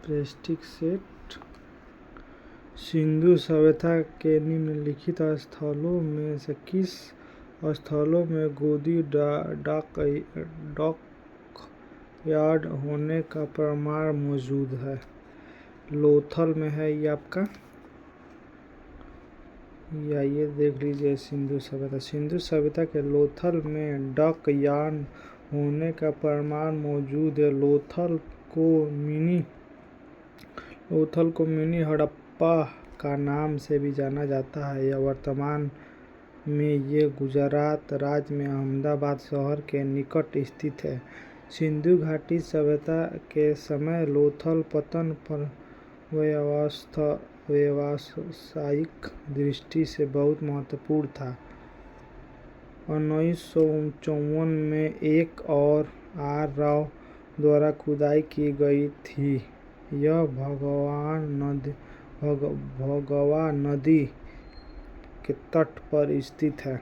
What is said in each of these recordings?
Prestige set. Sindhu सभ्यता के निम्नलिखित स्थलों में से किस स्थलों में गोदी डॉकयार्ड होने का प्रमाण मौजूद है? लोथल में है ये आपका, या ये देख लीजिए सिंधु सभ्यता के लोथल में डॉकयार्ड होने का प्रमाण मौजूद है। लोथल को मिनी हड़प्पा का नाम से भी जाना जाता है। यह वर्तमान में ये गुजरात राज्य में अहमदाबाद शहर के निकट स्थित है। सिंधु घाटी सभ्यता के समय लोथल पत्तन पर व्यावसायिक दृष्टि से बहुत महत्वपूर्ण था। 1954 में एक और आर राव द्वारा खुदाई की गई थी। यह भगवा नदी के तट पर स्थित है।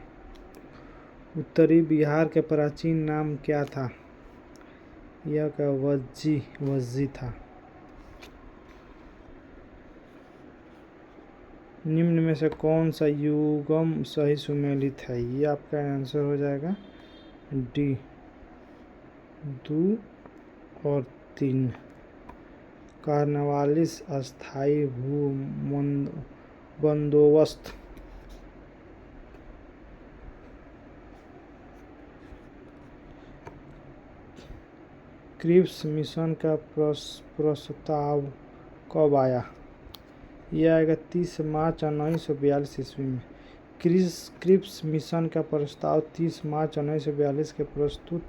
उत्तरी बिहार के प्राचीन नाम क्या था? यह का वज्जी था। निम्न में से कौन सा युग्म सही सुमेलित है? ये आपका आंसर हो जाएगा डी, 2 और 3। कार्नवालिस अस्थायी भू बंदोबस्त। क्रिप्स मिशन का प्रस्ताव कब आया? यह आएगा 30 मार्च 1942 ईस्वी में। क्रिप्स मिशन का प्रस्ताव 30 मार्च 1942 के प्रस्तुत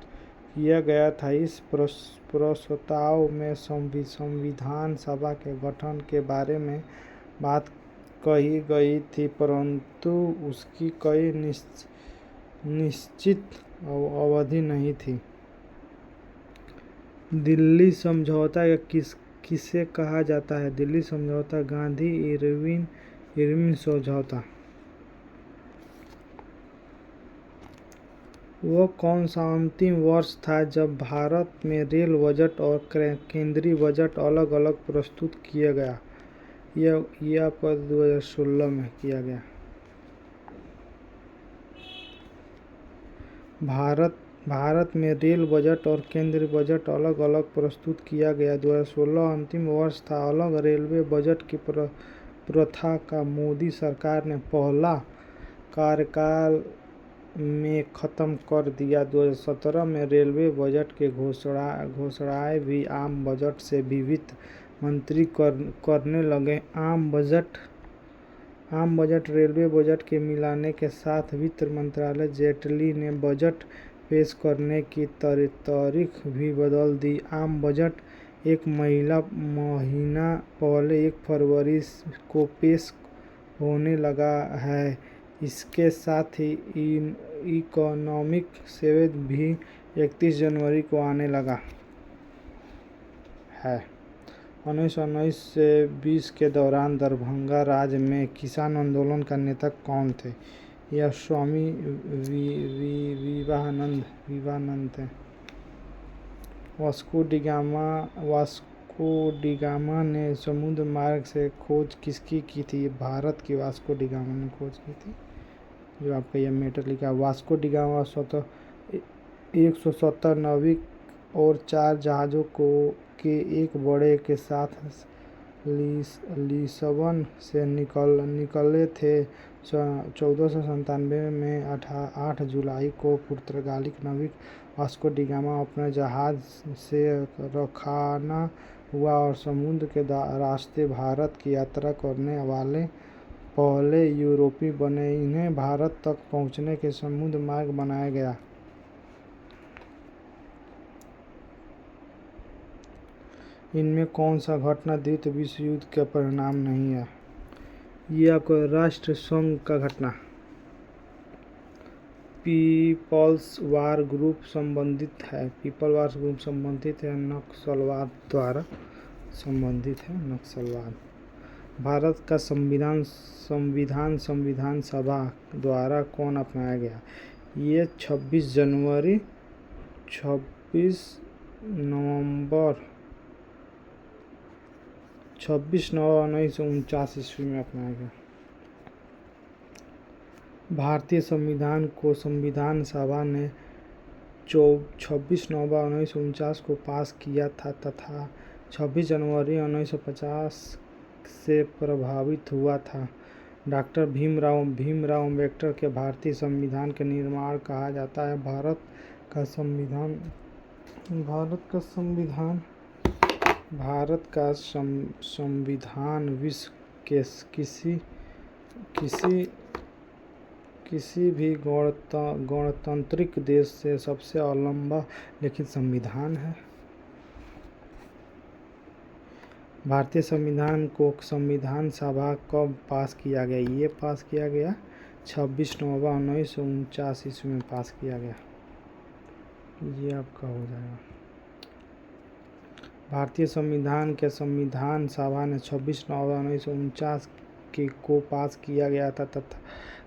किया गया था। इस प्रस्ताव में संविधान सभा के गठन के बारे में बात कही गई थी, परंतु उसकी कोई निश्चित अवधि नहीं थी। दिल्ली समझौता किसे कहा जाता है? दिल्ली समझौता गांधी-इरविन समझौता। वह कौन सा अंतिम वर्ष था जब भारत में रेल बजट और केंद्रीय बजट अलग अलग प्रस्तुत किया गया? यह आपका 2016 में किया गया। भारत में रेल बजट और केंद्रीय बजट अलग अलग प्रस्तुत किया गया। 2016 अंतिम वर्ष था। अलग रेलवे बजट की प्रथा का मोदी सरकार ने पहला कार्यकाल में खत्म कर दिया। 2017 में रेलवे बजट के घोषणाएं भी आम बजट से वित्त मंत्री करने लगे। आम बजट रेलवे बजट के मिलाने के साथ वित्त मंत्री जेटली ने बजट पेश करने की तारीख भी बदल दी। आम बजट एक महीना पहले 1 फरवरी को पेश होने लगा है। इसके साथ ही इकोनॉमिक सर्वे भी 31 जनवरी को आने लगा है। 1919 से 20 के दौरान दरभंगा राज्य में किसान आंदोलन का नेता कौन थे? यह स्वामी विवेकानंद थे। वास्को डिगामा ने समुद्र मार्ग से खोज किसकी की थी? भारत की वास्को डिगामा ने खोज की थी। जो आपका यह मेटर लिखा, वास्को डिगामा 170 नाविक और 4 जहाजों के एक बड़े के साथ लिस्बन से निकले थे। 1497 में 8 जुलाई को पुर्तगाली नाविक वास्को डिगामा अपने जहाज से रवाना हुआ और समुद्र के रास्ते भारत की यात्रा करने वाले पहले यूरोपीय बने। इन्हें भारत तक पहुंचने के समुद्र मार्ग बनाया गया। इनमें कौन सा घटना द्वितीय विश्व युद्ध का परिणाम नहीं है? ये आपको राष्ट्र संघ का घटना। पीपल्स वार ग्रुप संबंधित है। नक्सलवाद द्वारा संबंधित है। नक्सलवाद। भारत का संविधान सभा द्वारा कौन अपनाया गया? ये 26 जनवरी 26 नवंबर 26/9/1949 में अपनाया गया। भारतीय संविधान को संविधान सभा ने 26 नवंबर 1949 को पास किया था तथा 26 जनवरी 1950 से प्रभावित हुआ था। डॉक्टर भीमराव अम्बेडकर के भारतीय संविधान के निर्माण कहा जाता है। भारत का संविधान विश्व के किसी भी गणतांत्रिक देश से सबसे लंबा लिखित संविधान है। भारतीय संविधान को संविधान सभा कब पास किया गया? ये पास किया गया 26 नवंबर 1949 में पास किया गया। ये आपका हो जाएगा। भारतीय संविधान के संविधान सभा ने 26 नवंबर 1949 को पास किया गया था तथा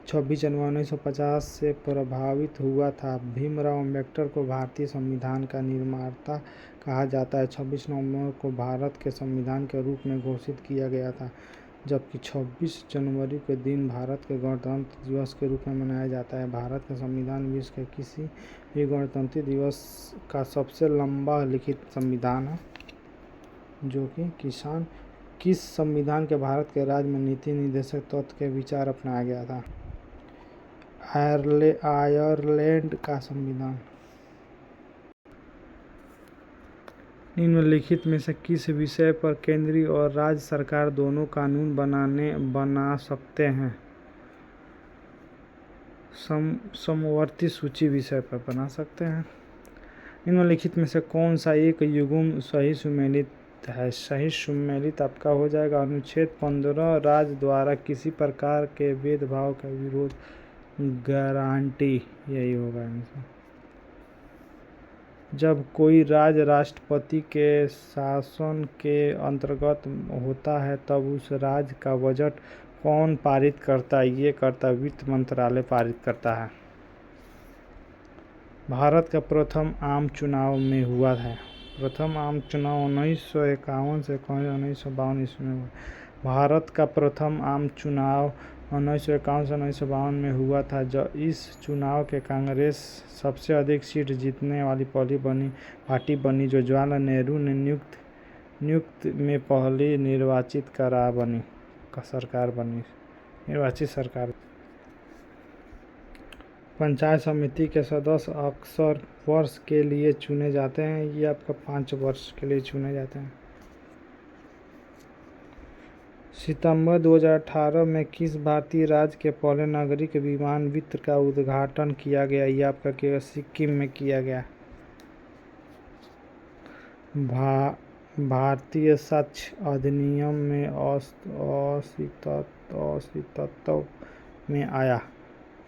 26 जनवरी 1950 से प्रभावित हुआ था। भीमराव अम्बेडकर को भारतीय संविधान का निर्माता कहा जाता है। 26 नवंबर को भारत के संविधान के रूप में घोषित किया गया था, जबकि 26 जनवरी के दिन भारत के गणतंत्र दिवस के रूप में मनाया जाता है। भारत का संविधान विश्व के किसी भी गणतंत्र दिवस का सबसे लंबा लिखित संविधान है। जो कि किस संविधान के भारत के राज्य में नीति निर्देशक तत्व के विचार अपनाया गया था? आयरलैंड का संविधान। निम्नलिखित में से किस विषय पर केंद्रीय और राज्य सरकार दोनों कानून बना सकते हैं? समवर्ती सूची विषय पर बना सकते हैं। निम्नलिखित में से कौन सा एक युग्म सही सुमेलित है? सही सुमेलित आपका हो जाएगा अनुच्छेद 15 राज्य द्वारा किसी प्रकार के भेदभाव का विरोध गारंटी। यही होगा आंसर। जब कोई राज्य राष्ट्रपति के शासन के अंतर्गत होता है तब उस राज्य का बजट कौन पारित करता है? ये करता वित्त मंत्रालय पारित करता है। भारत का प्रथम आम चुनाव में हुआ है। प्रथम आम चुनाव 1951 से 1952 ईस्वी में हुआ। भारत का प्रथम आम चुनाव 1951 से 1952 में हुआ था। जब इस चुनाव के कांग्रेस सबसे अधिक सीट जीतने वाली पहली पार्टी बनी, जो जवाहरलाल नेहरू ने नियुक्त में पहली निर्वाचित सरकार बनी। पंचायत समिति के सदस्य अक्सर वर्ष के लिए चुने जाते हैं। ये आपका 5 वर्ष के लिए चुने जाते हैं। सितंबर 2018 में किस भारतीय राज्य के पहले नागरिक विमान वित्त का उद्घाटन किया गया? ये आपका सिक्किम में किया गया। भारतीय साक्ष्य अधिनियम में अस्तित्व में आया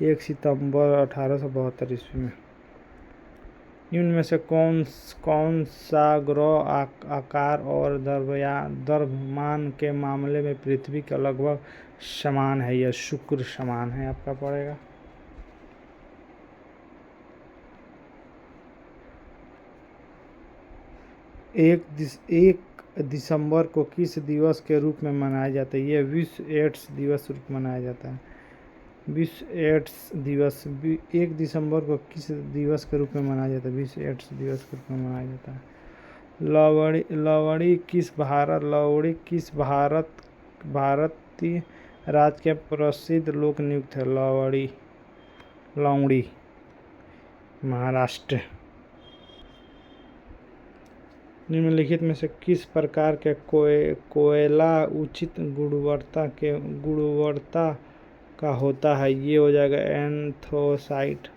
1 सितंबर 1872 ईस्वी में। इनमें से कौन सा ग्रह आकार और द्रव्यमान के मामले में पृथ्वी के लगभग समान है? यह शुक्र समान है आपका पड़ेगा। एक दिसंबर को किस दिवस के रूप में मनाया जाता है? यह विश्व एड्स दिवस रूप में मनाया जाता है। विश्व एड्स दिवस 1 दिसंबर को किस दिवस के रूप में मनाया जाता है? विश्व एड्स दिवस के रूप में मनाया जाता है। लोहड़ी किस भारतीय राज्य के प्रसिद्ध लोक नृत्य है? लोहड़ी महाराष्ट्र। निम्नलिखित में से किस प्रकार के कोयला उचित गुणवत्ता का होता है? ये हो जाएगा एंथ्रासाइट।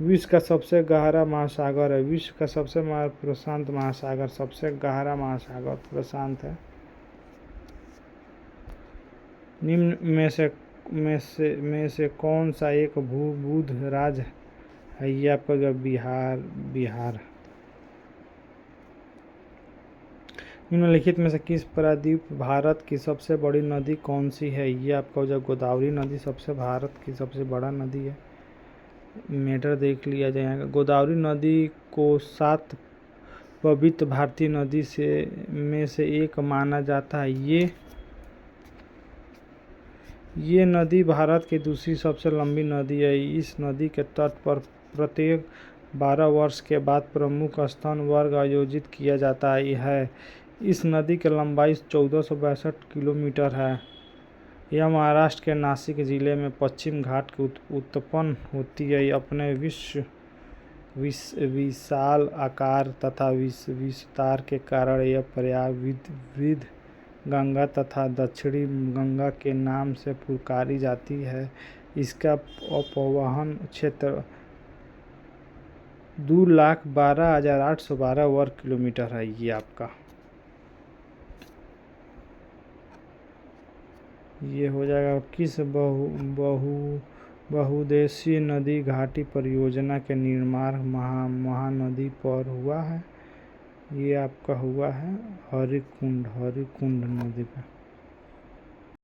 विश्व का सबसे गहरा महासागर है। विश्व का सबसे प्रशांत महासागर, सबसे गहरा महासागर प्रशांत है। निम्न में से कौन सा एक भूबुध राज्य है? ये आपका बिहार। निम्नलिखित में से किस प्रायद्वीप भारत की सबसे बड़ी नदी कौन सी है? ये आपका गोदावरी नदी भारत की सबसे बड़ा नदी है। मीटर देख लिया जाएगा। गोदावरी नदी को 7 पवित्र भारतीय नदी में से एक माना जाता है। ये नदी भारत की दूसरी सबसे लंबी नदी है। इस नदी के तट पर प्रत्येक 12 वर्ष के बाद प्रमुख स्तन वर्ग आयोजित किया जाता है। इस नदी की लंबाई 1462 किलोमीटर है। यह महाराष्ट्र के नासिक जिले में पश्चिम घाट के उत्पन्न होती है। अपने विशाल आकार तथा विस्तार के कारण यह प्रयाग, वृद्ध गंगा तथा दक्षिणी गंगा के नाम से पुकारी जाती है। इसका अपवहन क्षेत्र 2,12,812 वर्ग किलोमीटर है। ये आपका ये हो जाएगा। किस बहुउद्देशीय नदी घाटी परियोजना के निर्माण महानदी पर हुआ है? ये आपका हुआ है हरिकुंड नदी पे।